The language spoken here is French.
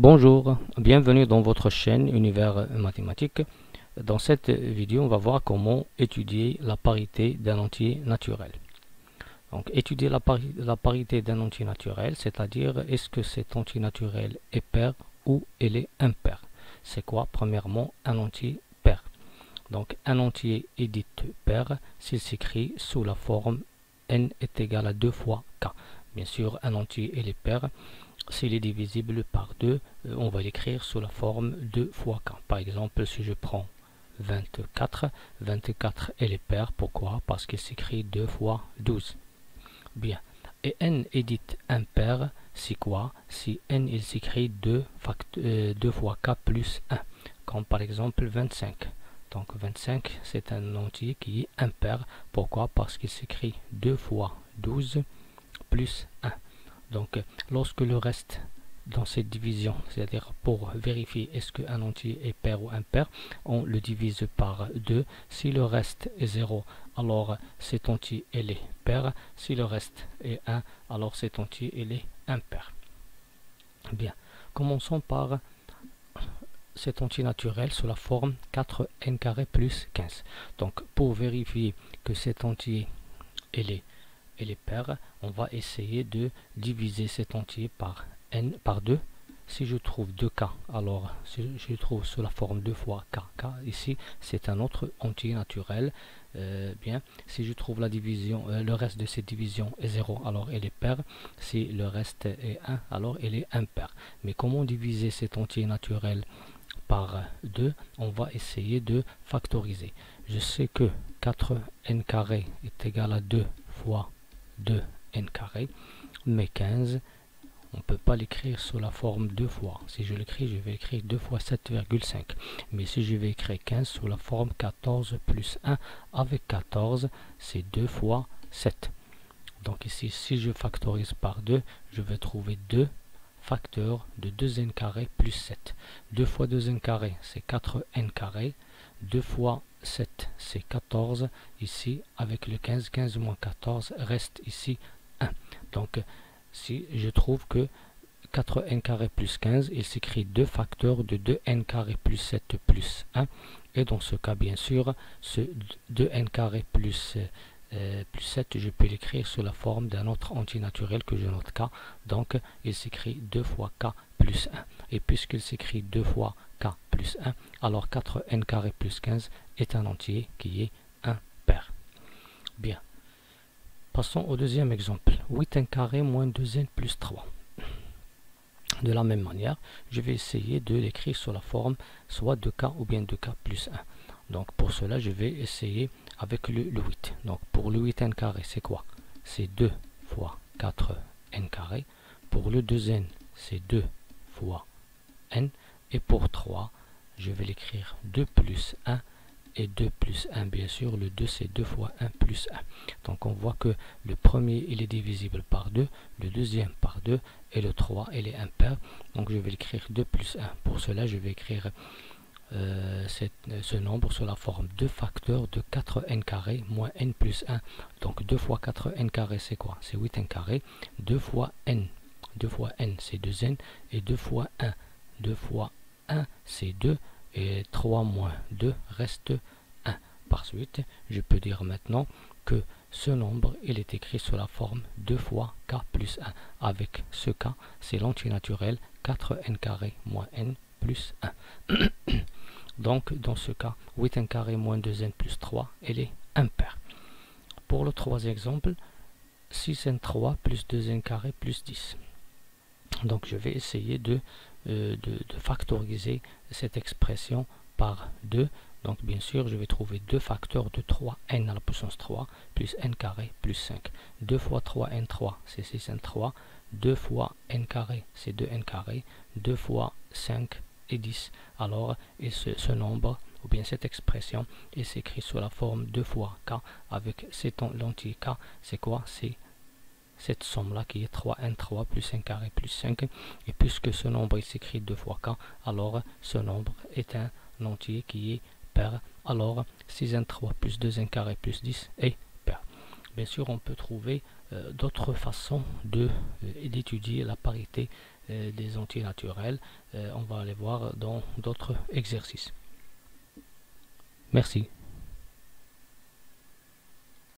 Bonjour, bienvenue dans votre chaîne Univers Mathématique. Dans cette vidéo, on va voir comment étudier la parité d'un entier naturel. Donc, étudier la parité d'un entier naturel, c'est-à-dire est-ce que cet entier naturel est pair ou il est impair. C'est quoi, premièrement, un entier pair? Donc, un entier est dit pair s'il s'écrit sous la forme n est égal à 2 fois k. Bien sûr, un entier il est pair. S'il est divisible par 2, on va l'écrire sous la forme 2 fois k. Par exemple, si je prends 24, 24 elle est pair. Pourquoi? Parce qu'il s'écrit 2 fois 12. Bien. Et n est dit impair, c'est quoi? Si n il s'écrit 2 fois k plus 1. Comme par exemple 25. Donc 25 c'est un entier qui est impair. Pourquoi? Parce qu'il s'écrit 2 fois 12 plus 1. Donc, lorsque le reste dans cette division, c'est-à-dire pour vérifier est-ce qu'un entier est pair ou impair, on le divise par 2. Si le reste est 0, alors cet entier est pair. Si le reste est 1, alors cet entier est impair. Bien, commençons par cet entier naturel sous la forme 4n carré plus 15. Donc, pour vérifier que cet entier est pair, on va essayer de diviser cet entier par 2. Si je trouve 2k, alors si je trouve sous la forme 2 fois k, ici c'est un autre entier naturel. Bien, si je trouve la division, le reste de cette division est 0, alors elle est pair. Si le reste est 1, alors elle est impair. Mais comment diviser cet entier naturel par 2? On va essayer de factoriser. Je sais que 4n carré est égal à 2 fois 2n carré, mais 15, on ne peut pas l'écrire sous la forme 2 fois. Si je l'écris, je vais écrire 2 fois 7,5. Mais si je vais écrire 15 sous la forme 14 plus 1, avec 14, c'est 2 fois 7. Donc ici, si je factorise par 2, je vais trouver 2 facteurs de 2n carré plus 7. 2 fois 2n carré, c'est 4n carré. 2 fois 7, c'est 14. Ici, avec le 15, 15 moins 14, reste ici 1. Donc, si je trouve que 4n carré plus 15, il s'écrit 2 facteurs de 2n carré plus 7 plus 1. Et dans ce cas, bien sûr, ce 2n carré plus 7, je peux l'écrire sous la forme d'un autre entier naturel que je note k. Donc, il s'écrit 2 fois k plus 1. Et puisqu'il s'écrit 2 fois k plus 1, alors 4n carré plus 15 est un entier qui est impair. Bien. Passons au deuxième exemple. 8n carré moins 2n plus 3. De la même manière, je vais essayer de l'écrire sous la forme soit 2k ou bien 2k plus 1. Donc pour cela, je vais essayer avec le 8. Donc pour le 8n carré, c'est quoi? C'est 2 fois 4n carré. Pour le 2n, c'est 2 fois n. Et pour 3, je vais l'écrire 2 plus 1 et 2 plus 1. Bien sûr, le 2, c'est 2 fois 1 plus 1. Donc on voit que le premier, il est divisible par 2, le deuxième par 2, et le 3, il est impair. Donc je vais l'écrire 2 plus 1. Pour cela, je vais écrire ce nombre sous la forme 2 facteurs de 4n carré moins n plus 1. Donc 2 fois 4n carré, c'est quoi? C'est 8n carré. 2 fois n. 2 fois n, c'est 2n. Et 2 fois 1. 2 fois 1, c'est 2. Et 3 moins 2 reste 1. Par suite, je peux dire maintenant que ce nombre, il est écrit sous la forme 2 fois k plus 1. Avec ce k, c'est l'entier naturel 4n carré moins n plus 1. Donc, dans ce cas, 8n carré moins 2n plus 3, elle est impair. Pour le troisième exemple, 6n3 plus 2n carré plus 10. Donc, je vais essayer de factoriser cette expression par 2. Donc, bien sûr, je vais trouver 2 facteurs de 3n à la puissance 3 plus n carré plus 5. 2 fois 3n3, c'est 6n3. 2 fois n carré, c'est 2n carré. 2 fois 5 et 10. Alors, et ce nombre, ou bien cette expression, est s'écrit sous la forme 2 fois k avec l'entier k. C'est quoi? C'est cette somme-là qui est 3n3 plus n carré plus 5. Et puisque ce nombre s'écrit 2 fois k, alors ce nombre est un entier qui est pair. Alors, 6n3 plus 2n carré plus 10 est pair. Bien sûr, on peut trouver d'autres façons d'étudier la parité des entiers naturels. On va aller voir dans d'autres exercices. Merci.